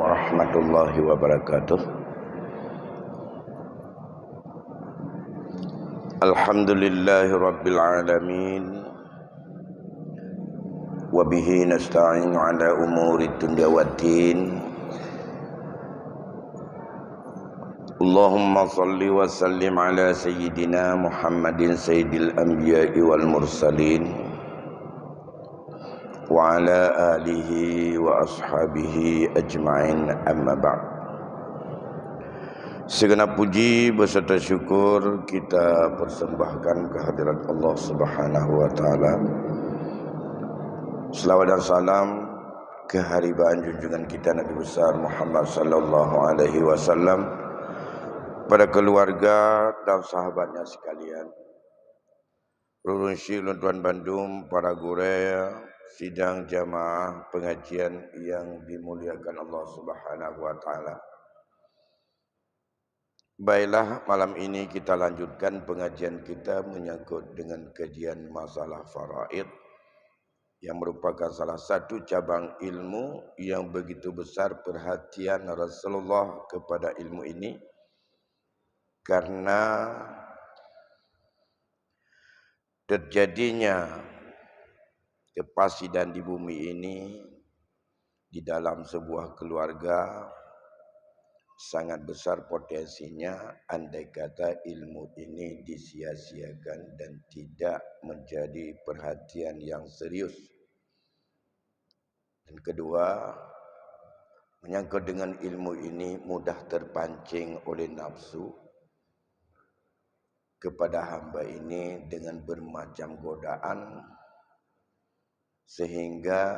warahmatullahi wabarakatuh. Alhamdulillahi rabbil alamin. Wa bihi nasta'in ala umuri dunya waddin. Allahumma salli wa sallim ala sayyidina Muhammadin sayyidil anbiya'i wal mursalin wa ala alihi wa ashabihi ajma'in, amma ba'd. Segenap puji beserta syukur kita persembahkan kehadirat Allah Subhanahu wa taala. Selawat dan salam keharibaan junjungan kita Nabi besar Muhammad sallallahu alaihi wasallam, pada keluarga dan sahabatnya sekalian. Rurun Syilun Tuan Bandung, para guru, sidang jamaah pengajian yang dimuliakan Allah Subhanahu wa taala. Baiklah, malam ini kita lanjutkan pengajian kita menyangkut dengan kajian masalah faraid, yang merupakan salah satu cabang ilmu yang begitu besar perhatian Rasulullah kepada ilmu ini, karena terjadinya kefasidan di bumi ini di dalam sebuah keluarga sangat besar potensinya andai kata ilmu ini disia-siakan dan tidak menjadi perhatian yang serius. Dan kedua, menyangkut dengan ilmu ini mudah terpancing oleh nafsu kepada hamba ini dengan bermacam godaan, sehingga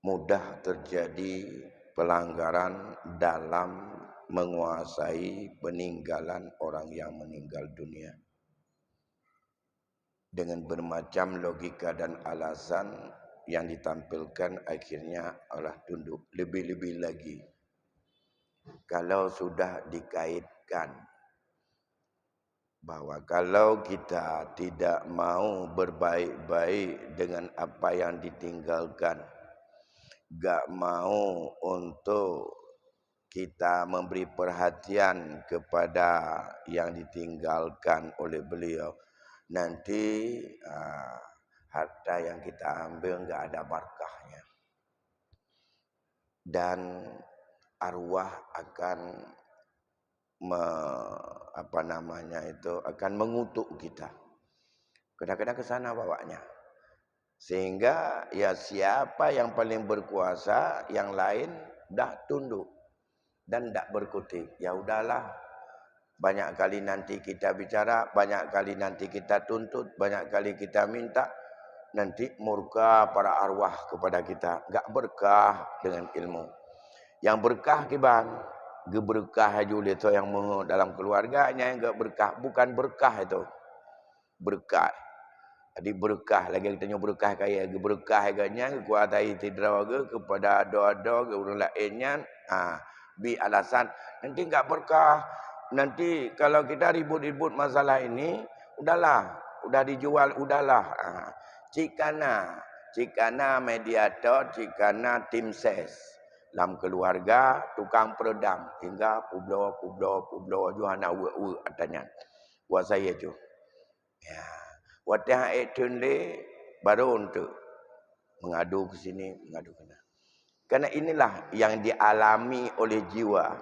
mudah terjadi pelanggaran dalam menguasai peninggalan orang yang meninggal dunia. Dengan bermacam logika dan alasan yang ditampilkan, akhirnya Allah tunduk. Lebih-lebih lagi kalau sudah dikaitkan bahwa kalau kita tidak mau berbaik-baik dengan apa yang ditinggalkan, gak mau untuk kita memberi perhatian kepada yang ditinggalkan oleh beliau, nanti harta yang kita ambil gak ada barakahnya, dan arwah akan akan mengutuk kita. Kadang-kadang ke sana bawanya. Sehingga ya siapa yang paling berkuasa, yang lain dah tunduk dan tak berkutik. Ya udahlah, banyak kali nanti kita bicara, banyak kali nanti kita tuntut, banyak kali kita minta, nanti murka para arwah kepada kita. Gak berkah dengan ilmu. Yang berkah kiban, geberkah aja itu yang dalam keluarganya yang gak berkah, bukan berkah itu. Berkah. Jadi berkah lagi kita nyo berkah kaya berkah agaknya kuatai tidrawaga kepada doa-doa ke orang lainnya, bi alasan nanti enggak berkah. Nanti kalau kita ribut-ribut masalah ini, udahlah, udah dijual, udahlah. Cikana mediator, cikana tim ses dalam keluarga, tukang peredam hingga publo Johana adanya. Buat saya tu. Ya. Wadah itu baru untuk mengadu ke sini, mengadu ke sana. Karena inilah yang dialami oleh jiwa.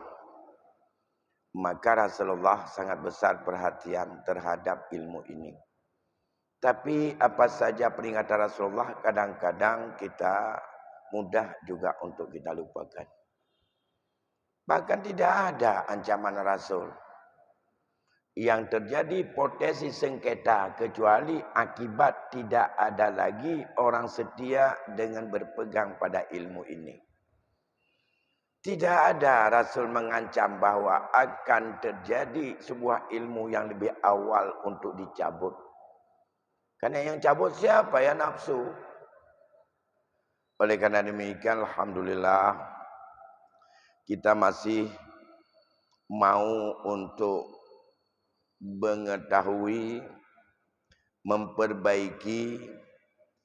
Maka Rasulullah sangat besar perhatian terhadap ilmu ini. Tapi apa saja peringatan Rasulullah, kadang-kadang kita mudah juga untuk kita lupakan. Bahkan tidak ada ancaman Rasul yang terjadi potensi sengketa kecuali akibat tidak ada lagi orang setia dengan berpegang pada ilmu ini. Tidak ada Rasul mengancam bahwa akan terjadi sebuah ilmu yang lebih awal untuk dicabut. Karena yang cabut siapa? Ya nafsu. Oleh karena demikian, alhamdulillah kita masih mau untuk mengetahui, memperbaiki,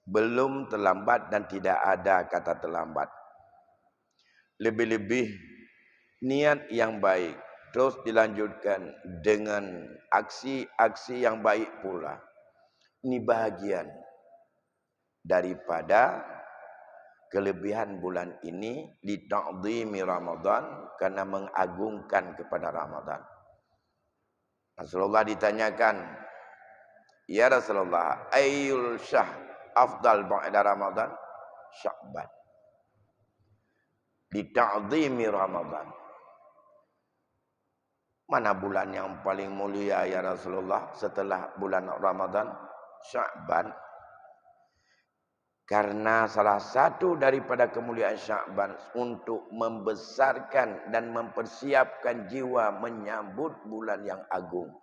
belum terlambat dan tidak ada kata terlambat. lebih-lebih niat yang baik. Terus dilanjutkan dengan aksi-aksi yang baik pula. Ini bahagian daripada kelebihan bulan ini li ta'dhimi Ramadan, karena mengagungkan kepada Ramadan. Rasulullah ditanyakan, "Ya Rasulullah, ayyul syah afdal ba'da Ramadan?" Sya'ban. Li ta'dhimi Ramadan. Mana bulan yang paling mulia ya Rasulullah setelah bulan Ramadan? Sya'ban. Karena salah satu daripada kemuliaan Sya'ban untuk membesarkan dan mempersiapkan jiwa menyambut bulan yang agung.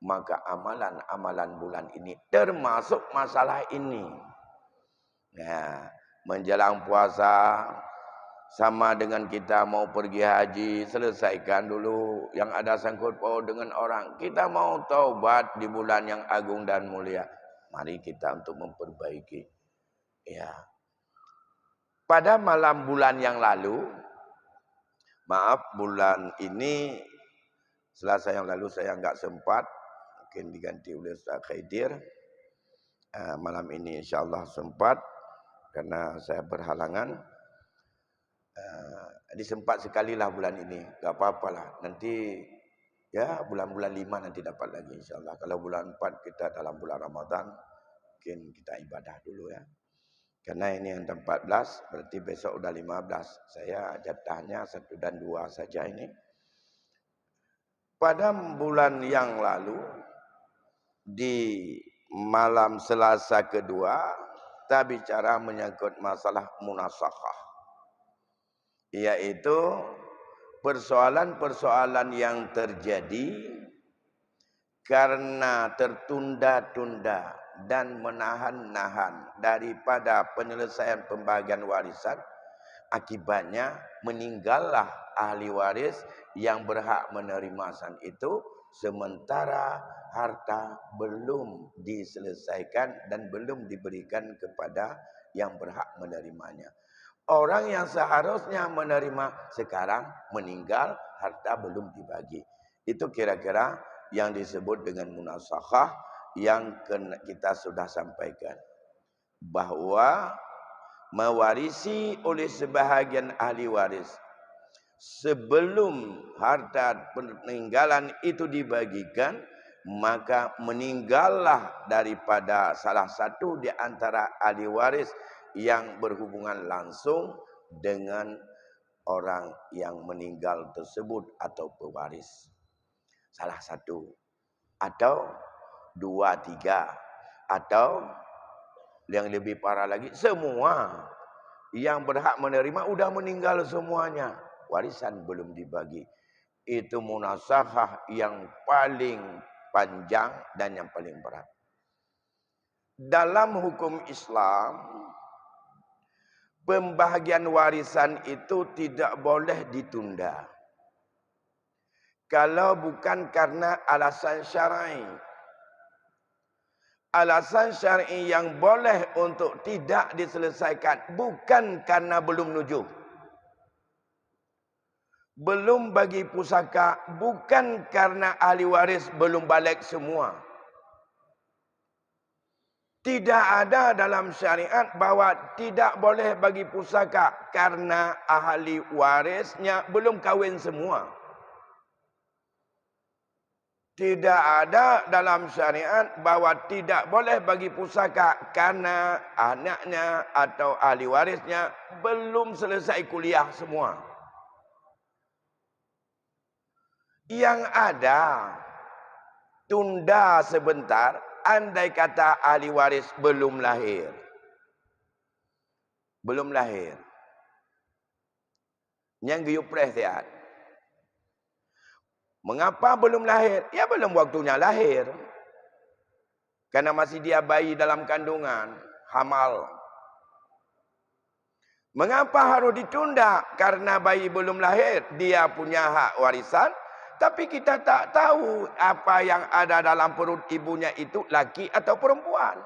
Maka amalan-amalan bulan ini termasuk masalah ini. Nah, menjelang puasa sama dengan kita mau pergi haji, selesaikan dulu yang ada sangkut paut dengan orang. Kita mau taubat di bulan yang agung dan mulia. Mari kita untuk memperbaiki. Ya. Pada malam bulan yang lalu, maaf bulan ini, Selasa yang lalu saya enggak sempat, mungkin diganti oleh Ustaz Khaidir. Malam ini insyaAllah sempat, karena saya berhalangan. Disempat sekali lah bulan ini, tak apa-apalah. Nanti ya bulan-bulan 5 nanti dapat lagi insyaAllah. Kalau bulan 4 kita dalam bulan Ramadan, mungkin kita ibadah dulu ya. Karena ini yang 14, berarti besok udah 15. Saya jatahnya 1 dan 2 saja ini. Pada bulan yang lalu, di malam Selasa kedua, kita bicara menyangkut masalah munasakhah. Yaitu persoalan-persoalan yang terjadi karena tertunda-tunda dan menahan-nahan daripada penyelesaian pembagian warisan. Akibatnya meninggallah ahli waris yang berhak menerima san itu, sementara harta belum diselesaikan dan belum diberikan kepada yang berhak menerimanya. Orang yang seharusnya menerima sekarang meninggal, harta belum dibagi. Itu kira-kira yang disebut dengan munasakhah yang kita sudah sampaikan. Bahwa mewarisi oleh sebahagian ahli waris sebelum harta peninggalan itu dibagikan, maka meninggallah daripada salah satu di antara ahli waris yang berhubungan langsung dengan orang yang meninggal tersebut atau pewaris. Salah satu atau 2, 3 atau yang lebih parah lagi, semua yang berhak menerima udah meninggal semuanya, warisan belum dibagi. Itu munasakhah yang paling panjang dan yang paling berat. Dalam hukum Islam, pembahagian warisan itu tidak boleh ditunda. Kalau bukan karena alasan syar'i. Alasan syar'i yang boleh untuk tidak diselesaikan bukan karena belum nujum. Belum bagi pusaka, bukan karena ahli waris belum balik semua. Tidak ada dalam syariat bahwa tidak boleh bagi pusaka karena ahli warisnya belum kahwin semua. Tidak ada dalam syariat bahwa tidak boleh bagi pusaka karena anaknya atau ahli warisnya belum selesai kuliah semua. Yang ada, tunda sebentar, andai kata ahli waris belum lahir. Belum lahir. Yang giup perhatian. Mengapa belum lahir? Ya belum waktunya lahir. Karena masih dia bayi dalam kandungan, hamal. Mengapa harus ditunda? Karena bayi belum lahir, dia punya hak warisan. Tapi kita tak tahu apa yang ada dalam perut ibunya itu laki atau perempuan.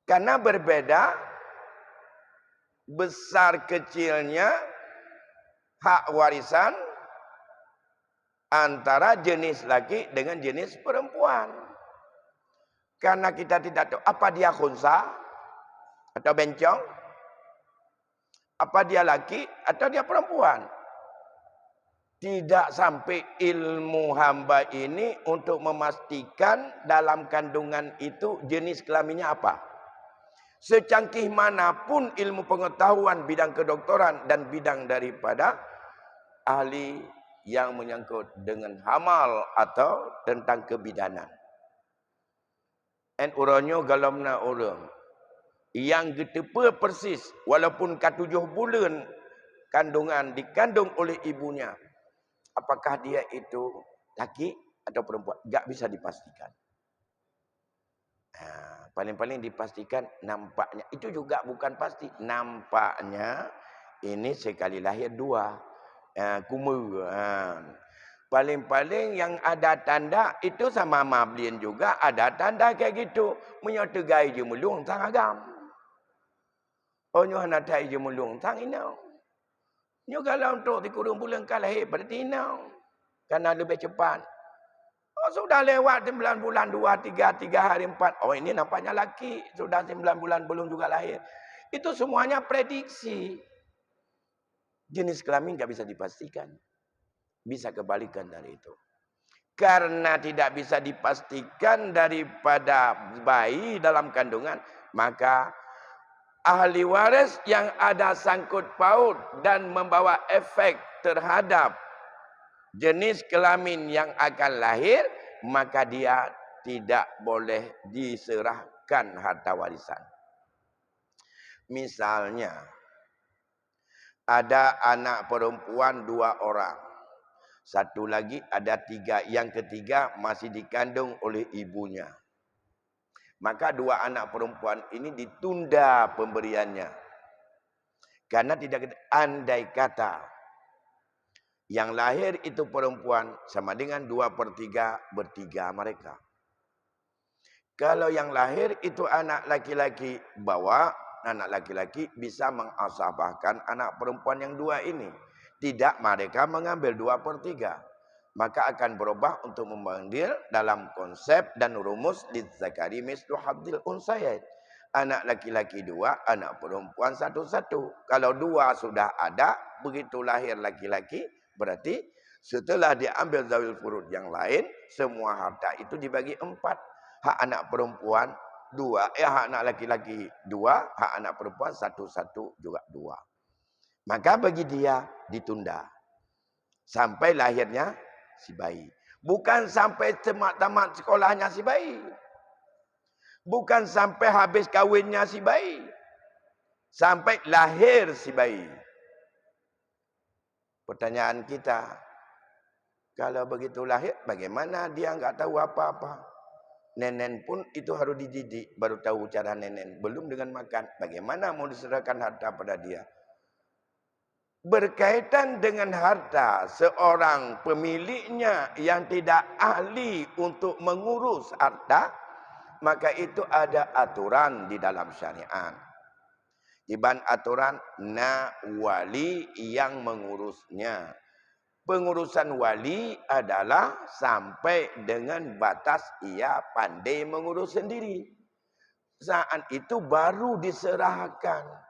Karena berbeda besar kecilnya hak warisan antara jenis laki dengan jenis perempuan. Karena kita tidak tahu apa dia khunsa atau bencong, apa dia laki atau dia perempuan. Tidak sampai ilmu hamba ini untuk memastikan dalam kandungan itu jenis kelaminnya apa. Secanggih manapun ilmu pengetahuan bidang kedokteran dan bidang daripada ahli yang menyangkut dengan hamal atau tentang kebidanan. En uronyo galamna orang yang getepa persis walaupun ke 7 bulan kandungan dikandung oleh ibunya. Apakah dia itu laki atau perempuan? Tak bisa dipastikan. Paling-paling dipastikan nampaknya. Itu juga bukan pasti. Nampaknya ini sekali lahir 2. Kumur. Paling-paling yang ada tanda itu sama mablin juga ada tanda kayak gitu. Menyotegai je mulung tang agam. Oh nyo hanatai je mulung tang inau. Nyo kalau untuk dikurung bulan kan lahir pada tinau. Karena lebih cepat. Oh sudah lewat 9 bulan 2, 3 hari 4. Oh ini nampaknya laki. Sudah 9 bulan belum juga lahir. Itu semuanya prediksi. Jenis kelamin tak bisa dipastikan. Bisa kebalikan dari itu. Karena tidak bisa dipastikan daripada bayi dalam kandungan. Maka ahli waris yang ada sangkut paut dan membawa efek terhadap jenis kelamin yang akan lahir, maka dia tidak boleh diserahkan harta warisan. Misalnya, ada anak perempuan 2 orang. Satu lagi ada 3. Yang ketiga masih dikandung oleh ibunya. Maka 2 anak perempuan ini ditunda pemberiannya. Karena tidak andai kata yang lahir itu perempuan sama dengan 2/3 bertiga mereka. Kalau yang lahir itu anak laki-laki, bawa anak laki-laki bisa mengasabahkan anak perempuan yang 2 ini. Tidak mereka mengambil 2/3. Maka akan berubah untuk memanggil dalam konsep dan rumus lidzakari mislu hadzil unsayain. Anak laki-laki 2, anak perempuan 1. Kalau 2 sudah ada, begitu lahir laki-laki, berarti setelah diambil zawil furud yang lain, semua harta itu dibagi 4. Hak anak perempuan 2, hak anak laki-laki 2, hak anak perempuan 1 juga 2. Maka bagi dia ditunda sampai lahirnya si bayi. Bukan sampai tamat sekolahnya si bayi. Bukan sampai habis kawinnya si bayi. Sampai lahir si bayi. Pertanyaan kita, kalau begitu lahir, bagaimana dia enggak tahu apa-apa? Nenen pun itu harus dididik, baru tahu cara nenen. Belum dengan makan, bagaimana mau diserahkan harta pada dia? Berkaitan dengan harta seorang pemiliknya yang tidak ahli untuk mengurus harta, maka itu ada aturan di dalam syariat. Iban aturan wali yang mengurusnya. Pengurusan wali adalah sampai dengan batas ia pandai mengurus sendiri. Saat itu baru diserahkan.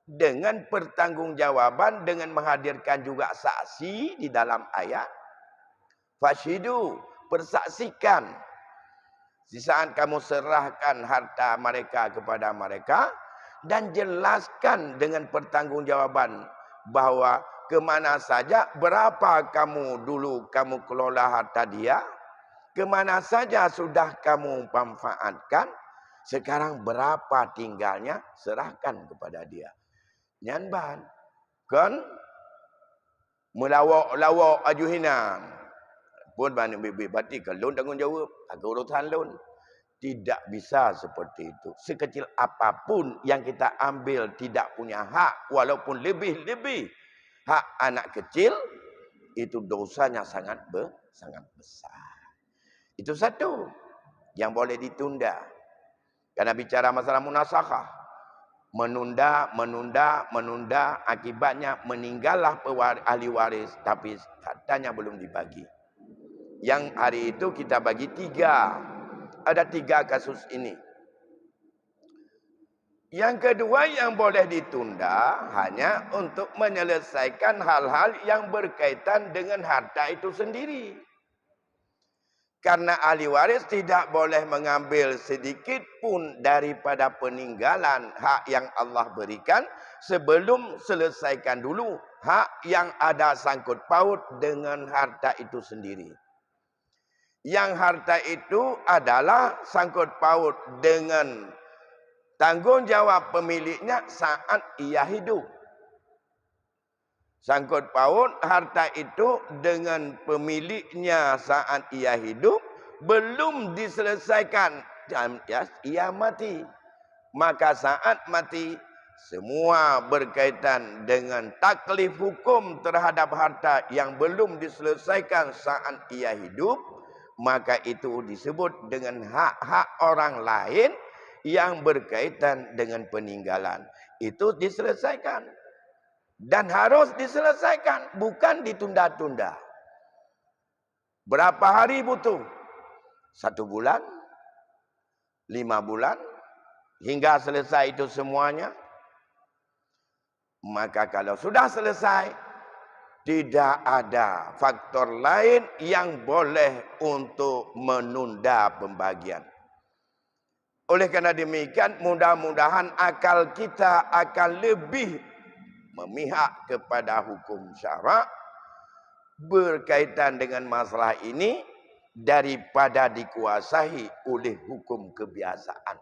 Dengan pertanggungjawaban, dengan menghadirkan juga saksi di dalam ayat. Fashidu, persaksikan. Di saat kamu serahkan harta mereka kepada mereka. Dan jelaskan dengan pertanggungjawaban bahwa kemana saja, berapa kamu dulu kamu kelola harta dia. Kemana saja sudah kamu manfaatkan. Sekarang berapa tinggalnya, serahkan kepada dia. Nyanban kan melawak-lawak ajuhinan pun banyak berarti kalau tanggungjawab agak urusan loan tidak bisa seperti itu. Sekecil apapun yang kita ambil tidak punya hak, walaupun lebih-lebih hak anak kecil, itu dosanya sangat besar. Itu satu yang boleh ditunda. Karena bicara masalah munasakah, menunda, akibatnya meninggallah ahli waris, tapi hartanya belum dibagi. Yang hari itu kita bagi 3. Ada 3 kasus ini. Yang kedua yang boleh ditunda hanya untuk menyelesaikan hal-hal yang berkaitan dengan harta itu sendiri. Karena ahli waris tidak boleh mengambil sedikit pun daripada peninggalan hak yang Allah berikan sebelum selesaikan dulu hak yang ada sangkut paut dengan harta itu sendiri. Yang harta itu adalah sangkut paut dengan tanggungjawab pemiliknya saat ia hidup. Sangkut paut harta itu dengan pemiliknya saat ia hidup belum diselesaikan. Ia mati. Maka saat mati semua berkaitan dengan taklif hukum terhadap harta yang belum diselesaikan saat ia hidup. Maka itu disebut dengan hak-hak orang lain yang berkaitan dengan peninggalan. Itu diselesaikan. Dan harus diselesaikan, bukan ditunda-tunda. Berapa hari butuh? 1 bulan? 5 bulan? Hingga selesai itu semuanya? Maka kalau sudah selesai, tidak ada faktor lain yang boleh untuk menunda pembagian. Oleh karena demikian, mudah-mudahan akal kita akan lebih memihak kepada hukum syarak berkaitan dengan masalah ini daripada dikuasai oleh hukum kebiasaan.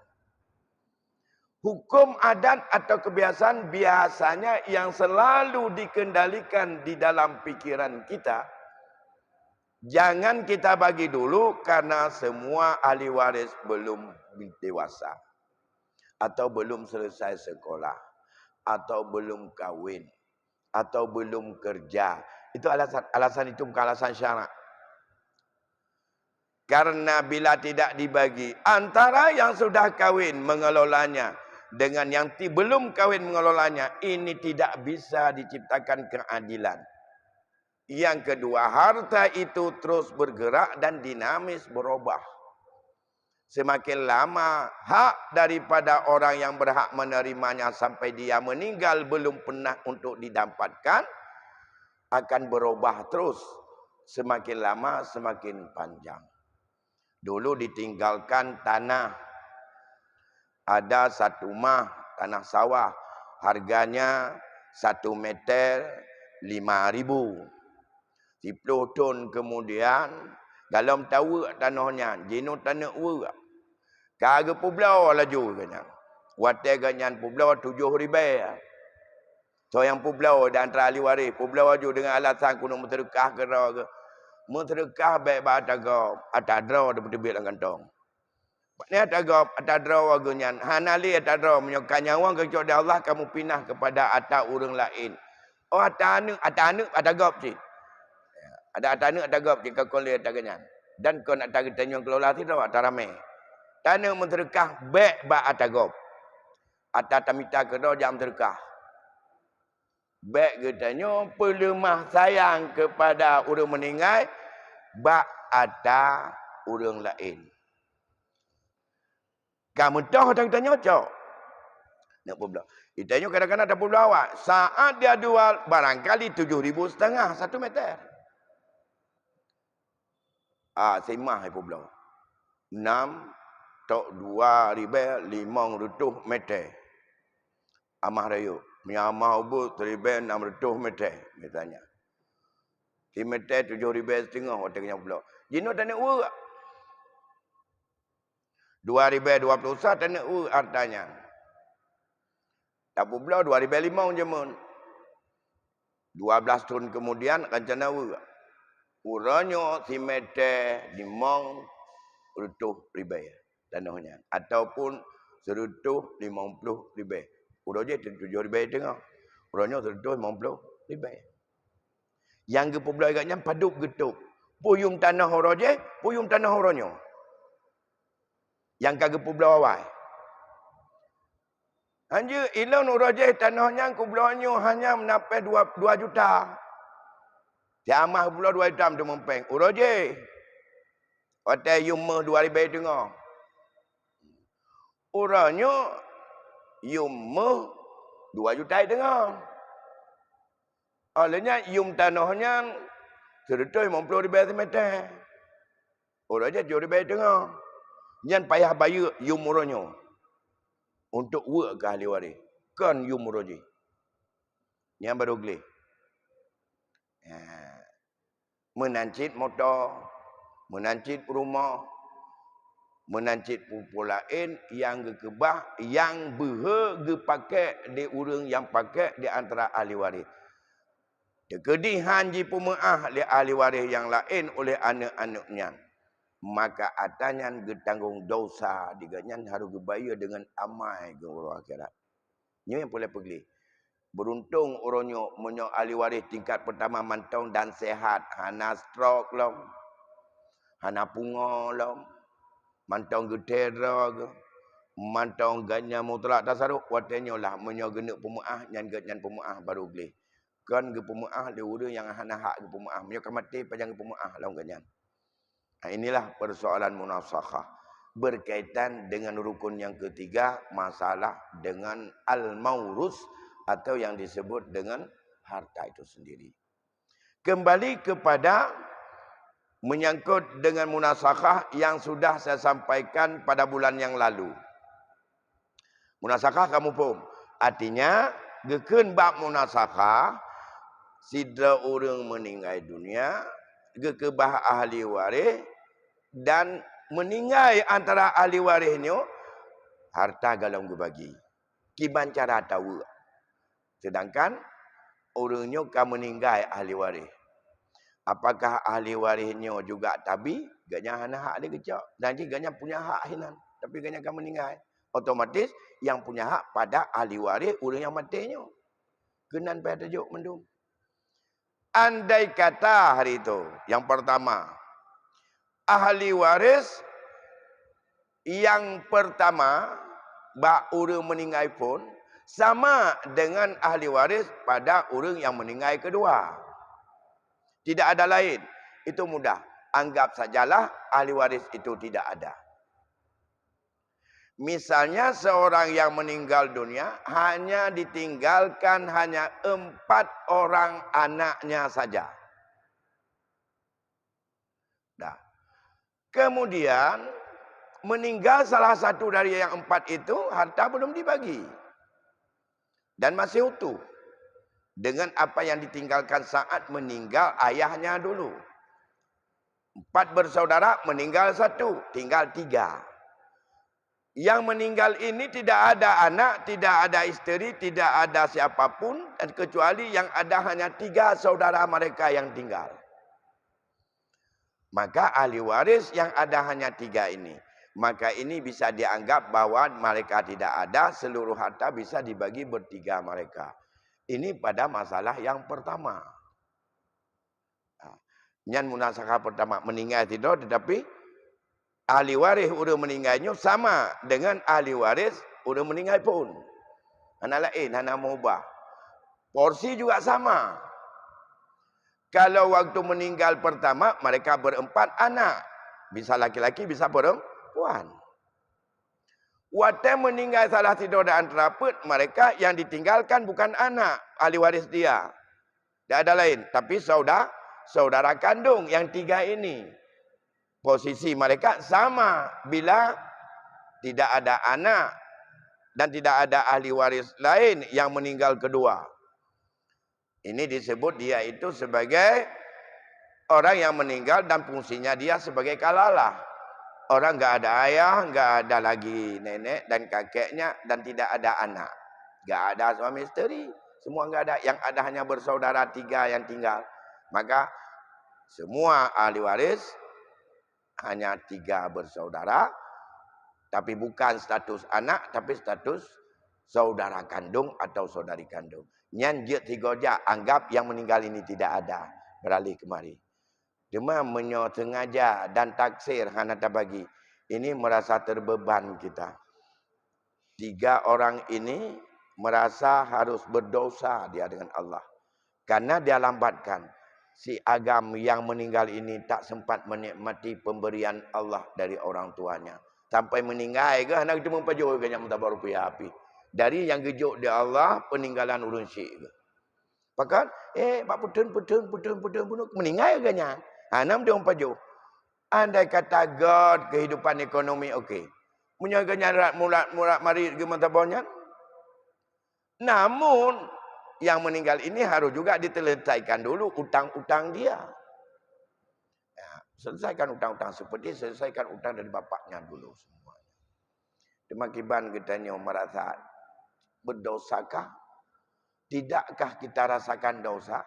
Hukum adat atau kebiasaan biasanya yang selalu dikendalikan di dalam pikiran kita. Jangan kita bagi dulu karena semua ahli waris belum dewasa atau belum selesai sekolah, atau belum kahwin, atau belum kerja. Itu alasan itu bukan alasan syarak. Karena bila tidak dibagi antara yang sudah kahwin mengelolanya dengan yang belum kahwin mengelolanya, ini tidak bisa diciptakan keadilan. Yang kedua, harta itu terus bergerak dan dinamis berubah. Semakin lama hak daripada orang yang berhak menerimanya sampai dia meninggal belum pernah untuk didapatkan, akan berubah terus. Semakin lama semakin panjang. Dulu ditinggalkan tanah. Ada 1 rumah tanah sawah. Harganya 1 meter 5.000. 10 tahun kemudian, dalam tahu tanahnya, jenuh tanah uang. Kagak pulau laju kanya. Watai ganyan pulau 7.000. So yang pulau dan antara ahli waris, pulau laju dengan alasan kuno menterkah ke raga. Menterkah baik batagop, atadra dapat duit dalam kantong. Ni atagop, atadra wagunyan. Hanali atadra menyokanya wang kecuali Allah kamu pindah kepada atas orang lain. Oh atagop sih. Ada atagop jika kau lihat ganyan. Dan kau nak tarik tanyung kelola tidak atarame. Tanah menterkah baik ba atagop. Atatamita kedo jam terkah. Baik katanya pelemah sayang kepada orang meninggal ba ada orang lain. Kamu tahu tak tanya cok. Nak pula. Itanya kadang-kadang ada pula awak. Saat dia jual barangkali 7.500 1 meter. Semah pula. 6 tok 2.500 meter. Amah rayu. Miamah ubud 1.600 meter. Misalnya. Di meter 7.500 hotelnya pula. Jino tanah uang. 2021 tanah uang artanya. Tak pula 2.500 je mun. 12 tahun kemudian rencana uang. Uranya si meter 500,000 tanahnya. Ataupun 150,000. Uranya 7.000 tengah. Uranya 150,000. Yang ke pula agaknya paduk getuk. Puyung tanah orang puyung tanah orangnya. Yang kagak pula awal. Hanya ilon urajih tanahnya kublonyo hanya menapai 2 juta. Jamah pula 2 juta tu mempeng. Urajih. Hotel Yumah 2 ribu tengah. Uranya Yumah 2 juta tengah. Olehnya yum tanahnya 150,000 meter. Urajih 2 ribu tengah. Yang payah bayar yum uranya. Untuk work ke ahli waris. Kan yum urajih. Yang baru beli. Menancit motor, menancit rumah, menancit pupul lain yang gekebah, yang pakai di urang yang pakai di antara ahli waris. Kekedihan ji pemaah oleh ahli waris yang lain oleh anak-anaknya. Maka atanya getanggung dosa diganyan harus dibayar dengan amai ke orang akhirat. Ini yang boleh pergi. Beruntung orangnya menyo ahli waris tingkat pertama mantong dan sehat. Hana stroke lom. Hana punga lom. Mantong getera ke. Mantong ganya mutlak tasaruk. Watanya lah menyo genuk pemaah. Nyan pemaah baru beli. Kan ke pemaah dia urang yang hana hak ke pemaah. Menyo mati pajang ke pemaah lah ganyan. Nah, inilah persoalan munasakhah. Berkaitan dengan rukun yang ketiga. Masalah dengan al-maurus. Atau yang disebut dengan harta itu sendiri. Kembali kepada menyangkut dengan munasakhah yang sudah saya sampaikan pada bulan yang lalu. Munasakhah kamu pun. Artinya, geken bab munasakhah, sidra orang meninggal dunia, gekebah ahli waris, dan meninggal antara ahli warisnya, harta galau gebagi. Kiban cara tahu. Sedangkan orangnya kan meninggal ahli waris. Apakah ahli warisnya juga tabi? Ganya hana hak dia kecak. Nanti ganya punya hak hinan. Tapi ganya kan meninggal. Otomatis yang punya hak pada ahli waris orang yang matinya. Kenan pada tajuk mendung. Andai kata hari itu. Yang pertama. Ahli waris yang pertama. Bak orang meninggal pun. Sama dengan ahli waris pada orang yang meninggal kedua. Tidak ada lain. Itu mudah. Anggap sajalah ahli waris itu tidak ada. Misalnya seorang yang meninggal dunia hanya ditinggalkan hanya 4 orang anaknya saja. Dah. Kemudian meninggal salah satu dari yang 4 itu harta belum dibagi. Dan masih utuh. Dengan apa yang ditinggalkan saat meninggal ayahnya dulu. 4 bersaudara, meninggal 1. Tinggal 3. Yang meninggal ini tidak ada anak, tidak ada isteri, tidak ada siapapun. Dan kecuali yang ada hanya 3 saudara mereka yang tinggal. Maka ahli waris yang ada hanya 3 ini. Maka ini bisa dianggap bahwa mereka tidak ada, seluruh harta bisa dibagi bertiga mereka. Ini pada masalah yang pertama. Yang munasakhah pertama meninggal tidak, tetapi ahli waris udah meninggalnya sama dengan ahli waris udah meninggal pun. Anak lain, anak mubah. Porsi juga sama. Kalau waktu meninggal pertama, mereka berempat anak. Bisa laki-laki, bisa perempuan. Waktu meninggal salah tidur dan teraput, mereka yang ditinggalkan bukan anak ahli waris dia. Tidak ada lain. Tapi saudara kandung yang 3 ini. Posisi mereka sama bila tidak ada anak dan tidak ada ahli waris lain yang meninggal kedua. Ini disebut dia itu sebagai orang yang meninggal dan fungsinya dia sebagai kalalah. Orang enggak ada ayah, enggak ada lagi nenek dan kakeknya dan tidak ada anak. Enggak ada suami isteri, semua enggak ada. Yang ada hanya bersaudara 3 yang tinggal. Maka semua ahli waris hanya 3 bersaudara, tapi bukan status anak, tapi status saudara kandung atau saudari kandung. Nyan je 3 je anggap yang meninggal ini tidak ada, beralih kemari. Cuma menyo sengaja dan taksir hana bagi. Ini merasa terbeban kita. Tiga orang ini merasa harus berdosa dia dengan Allah. Karena dia lambatkan. Si Agam yang meninggal ini tak sempat menikmati pemberian Allah dari orang tuanya. Sampai meninggal ke anak cuma pajuh ke yang tabar rupiah api. Dari yang gejuk dia Allah peninggalan urun syik ke. Pakat pak putun meninggal ke nya. Anam dia pajuh. Andai kata God kehidupan ekonomi okey. Menyaganya murat mari ke matabarnya. Namun yang meninggal ini harus juga ditelesaikan dulu utang-utang dia. Ya, selesaikan utang-utang seperti selesaikan utang dari bapaknya dulu semua. Demikian katanya merasa berdosakah? Tidakkah kita rasakan dosa?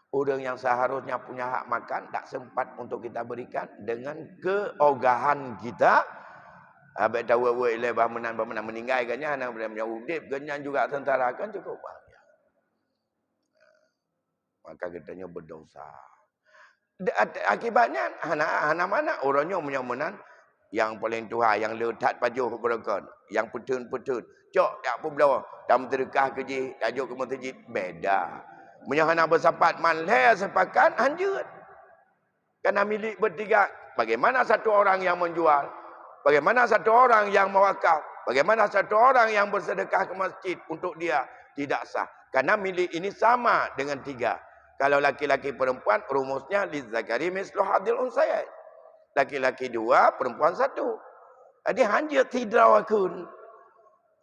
Orang yang seharusnya punya hak makan tak sempat untuk kita berikan dengan keogahan kita. Abang tahu lebah menang meninggal kannya anak boleh udip kannya juga tentara kan cukup banyak. Maka katanya berdosa. Akibatnya anak mana orangnya menang yang paling tua yang letak pajuh berkon, yang petun-petun. Cok tak apa belawa, tam terkah keji, tajuk ke masjid beda. Menyahana bersapat manleh sepakat anjut. Karena milik bertiga, bagaimana satu orang yang menjual? Bagaimana satu orang yang mewakaf? Bagaimana satu orang yang bersedekah ke masjid untuk dia? Tidak sah. Karena milik ini sama dengan tiga. Kalau laki-laki perempuan, rumusnya lizzakari mislu hadil unsayat. Laki-laki dua, perempuan satu. Jadi hanya tidrawakun.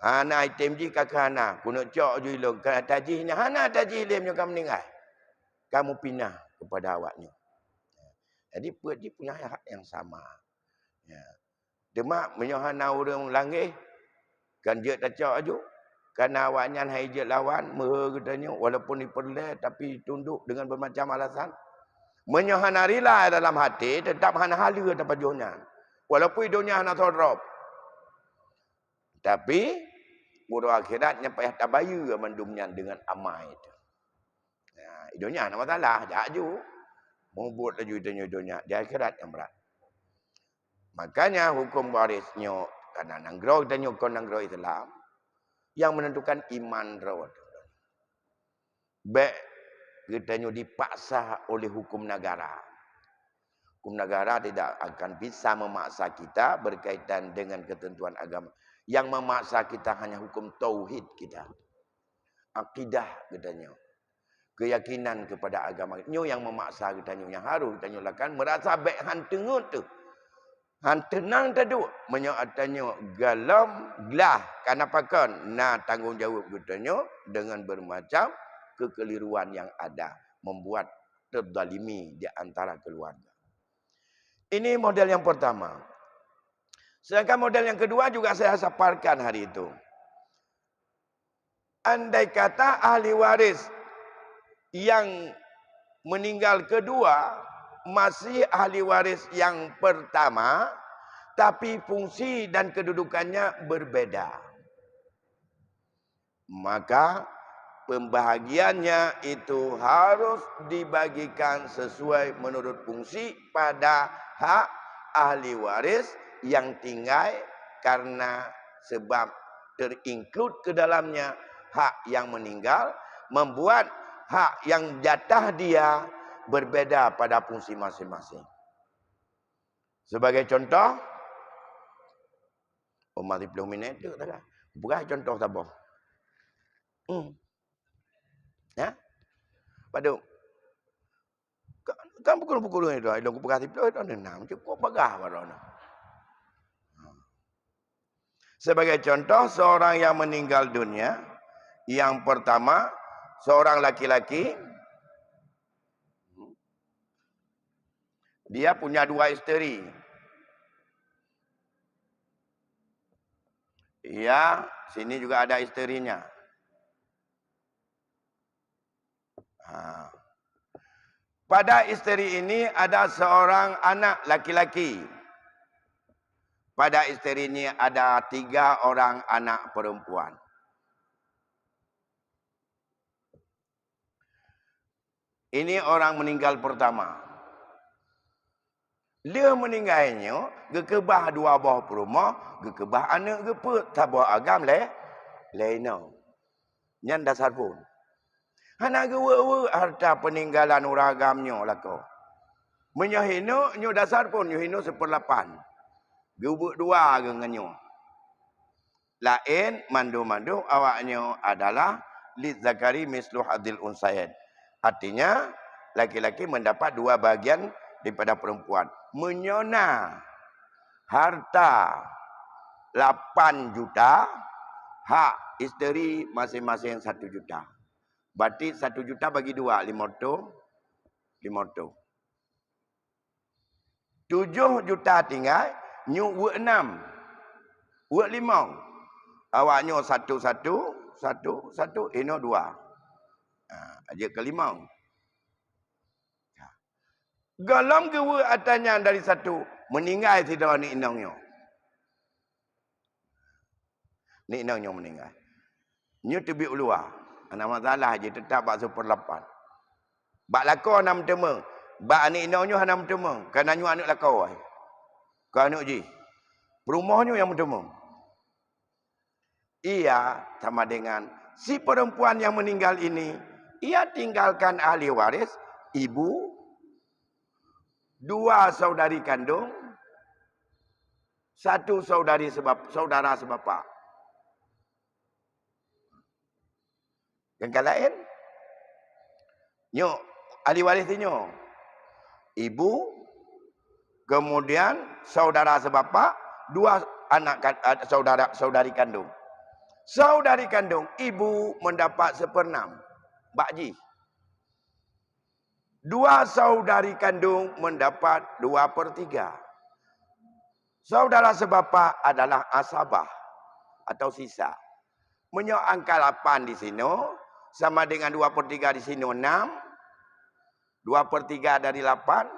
Hana item ji kakana. Kuno cok julung. Kena tajihnya. Hana tajih lemnya kamu meninggal. Kamu pindah kepada awaknya. Jadi dia punya hak yang sama. Ya. Demak menyohana orang langit kan dia tak cak aja karena awaknya hai je lawan katanya walaupun diperleh tapi tunduk dengan bermacam alasan menyohana rila dalam hati tetap hana halu dapat jonya walaupun dunia hana todrop tapi bodoh akhiratnya payah tabayu mendumnya dengan amai itu ya dunia hana masalah jak aju mau buat laju dunia di akhirat yang berat. Makanya hukum warisnya karena nanggro dan nyokon nanggro Islam yang menentukan iman rawat. Baik kita dipaksa oleh hukum negara. Hukum negara tidak akan bisa memaksa kita berkaitan dengan ketentuan agama. Yang memaksa kita hanya hukum tauhid kita. Akidah katanya. Keyakinan kepada agama. Nyo yang memaksa kita yang harus kita lakukan merasa baik hantengut tu. Han tenang tadu menyoatannya galam gelah kenapa kan nah tanggungjawab katanya dengan bermacam kekeliruan yang ada membuat terzalimi di antara keluarga. Ini model yang pertama. Sedangkan model yang kedua juga saya saparkan hari itu. Andai kata ahli waris yang meninggal kedua masih ahli waris yang pertama, tapi fungsi dan kedudukannya berbeda. Maka pembahagiannya itu harus dibagikan sesuai menurut fungsi pada hak ahli waris yang tinggal karena sebab terinclude ke dalamnya hak yang meninggal membuat hak yang jatah dia berbeda pada fungsi masing-masing. Sebagai contoh, mari 10 minit tu tak? Bukan contoh tabah. Ya? Padu. Kan pukul-pukul itu, ilmu berkati itu ada enam, cukup bagah barona. Sebagai contoh, seorang yang meninggal dunia, yang pertama, seorang laki-laki, dia punya 2 isteri. Ya, sini juga ada isterinya. Pada isteri ini ada seorang anak laki-laki. Pada isteri ini ada 3 orang anak perempuan. Ini orang meninggal pertama. Dia meninggalnya, gekebah 2 buah perumah, gekebah anak geput, tabah agam leh. Lainau. Nyan dasar pun. Hana gewe harta peninggalan uragamnya lah kau. Menyahino nyo dasar pun nyahino 1/8. Gewe dua genganyo. Lain mandu-mandu awaknya adalah lid zakari mislu hadil unsayan. Artinya laki-laki mendapat 2 bahagian daripada perempuan. Menyona harta 8 juta, hak isteri masing-masing 1 juta. Berarti 1 juta bagi 2, 500. 7 juta tinggal, nyu 6. 5. Awaknya 1, ino 2. Aja ke 5. Galam gewe atanya dari 1, meninggal tidak ni inangnya. Ni inangnya meninggal. Nyu tebi ulua. Ana masalah je tetap bak 1/8. Bak lakon nam teme. Bak ni inangnya hanam teme. Kan nyu anak lakau ai. Kan anak ji. Perumahnya yang teme. Ia sama dengan si perempuan yang meninggal ini, ia tinggalkan ahli waris, ibu, 2 saudari kandung, 1 saudara sebapa. Yang lain, nyo ahli waris nyo, ibu, kemudian saudara sebapa, 2 anak saudari kandung. Saudari kandung ibu mendapat 1/6 bakji. 2 saudari kandung mendapat 2/3. Saudara sebapa adalah asabah atau sisa. Menyo angka 8 di sini sama dengan 2/3 di sini 6. 2/3 dari 8.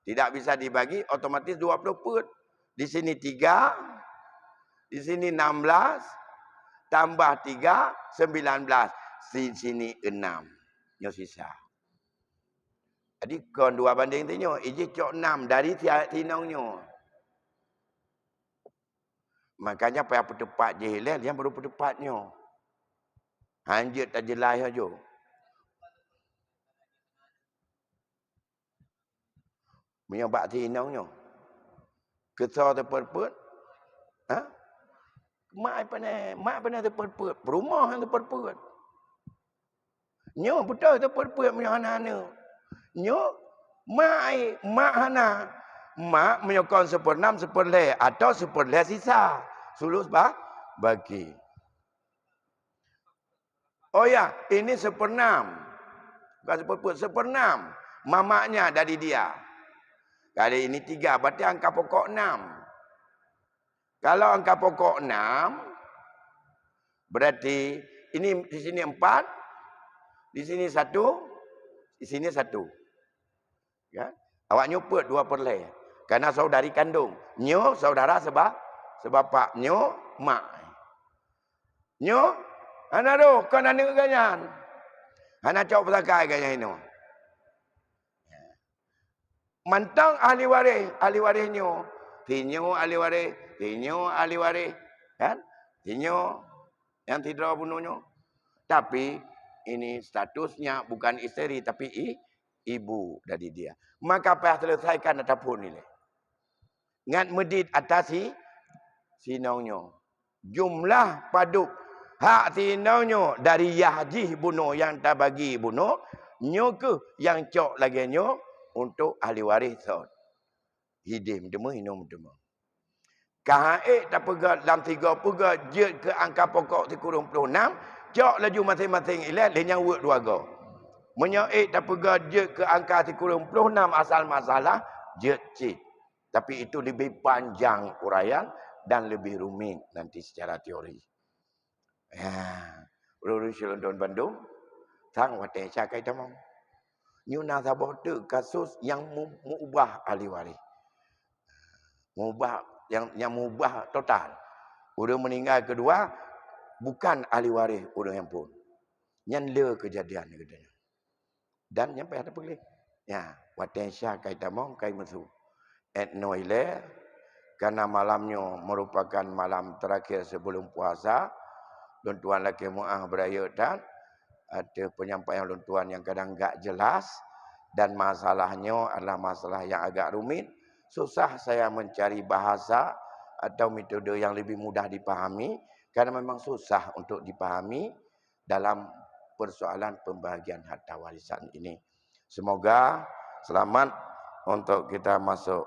Tidak bisa dibagi, otomatis 20 put. Di sini 3. Di sini 16. Tambah 3, 19. Di sini 6. Nyo sisa. Jadi kon 2 banding tinyo. Iji cok 6 dari tinongnya. Makanya payah petepat je hilal. Yang baru petepatnya. Hanjit tak jelas aja. Menyebab tinongnya. Kesal terperput. Ha? Mak pernah terperput. Perumah yang terperput. Nyo betul terperput punya anak-anak. Nyo mak hana. Mak menyokong 1/6 1/2 atau 1/2 sisa. Sulus bagi. Oh ya, ini 1/6. Bukan seperput, 1/6. Mamaknya dari dia. Kali ini 3, berarti angka pokok 6. Kalau angka pokok 6, berarti ini di sini 4, di sini 1, di sini 1. Ya? Awak nyuput 2/2. Karena saudari kandung. Nyo saudara sebapa. Nyo mak. Nyo, ana do kan anak ganyan. Ana cok pasakai ganyan ini. Mantang ahli waris nyo. Tinyo ahli waris, kan? Tinyo yang tidak bunuhnya. Tapi ini statusnya bukan isteri tapi ibu dari dia. Maka payah selesaikan ataupun ini. Ngan medit atas sinongnya. Jumlah paduk hak sinongnya dari yahjih bunuh yang tak bagi bunuh, nyo ke yang cok lagi nyo untuk ahli waris sot. Hidim demo hinum demo. Kahaik tak pegat dalam 3 pegat jet ke angka pokok 36, cok laju masing-masing ilat lenyang wek 2 go. Menyaik tak pegat jet ke angka 36 asal masalah jet cik. Tapi itu lebih panjang uraian dan lebih rumit nanti secara teori. Urus London Bandung, sang watai cakai tamang. Nyuna sabot kasus yang mengubah ahli waris. Mengubah yang mengubah total. Udah meninggal kedua bukan ahli waris udah yang pun. Yang le kejadian katanya. Dan yang payah pergi. Ya, watensya kai tamong kai mesu. Et noile karena malamnya merupakan malam terakhir sebelum puasa, Tuan laki muah beraya dan ada penyampaian tuan yang kadang enggak jelas dan masalahnya adalah masalah yang agak rumit. Susah saya mencari bahasa atau metode yang lebih mudah dipahami karena memang susah untuk dipahami dalam persoalan pembahagian harta warisan ini. Semoga selamat untuk kita masuk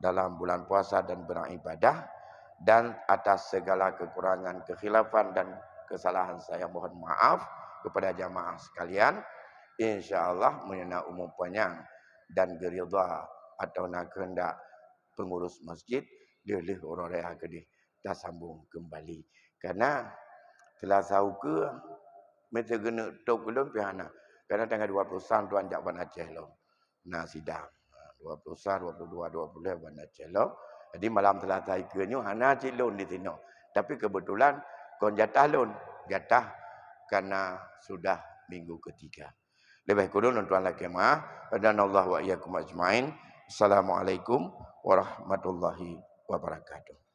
dalam bulan puasa dan beribadah, dan atas segala kekurangan, kekhilafan dan kesalahan saya mohon maaf kepada jamaah sekalian. InsyaAllah menyenang umum panjang dan geridha atau nak kehendak pengurus masjid, dia orang raya kedih dah sambung kembali. Karena telah tahu ke mesti kena tok belum pihana. Karena tanggal 20 tuan jak ban Aceh lo. Nah sidang 20, 22, 20 ban Aceh lo. Jadi malam telah tahu ke nyu hana cilon di sini. Tapi kebetulan kon jatah lon, jatah karena sudah minggu ketiga. Lebih kurang tuan laki mah dan Allah wa iyyakum ajmain. Assalamualaikum warahmatullahi wabarakatuh.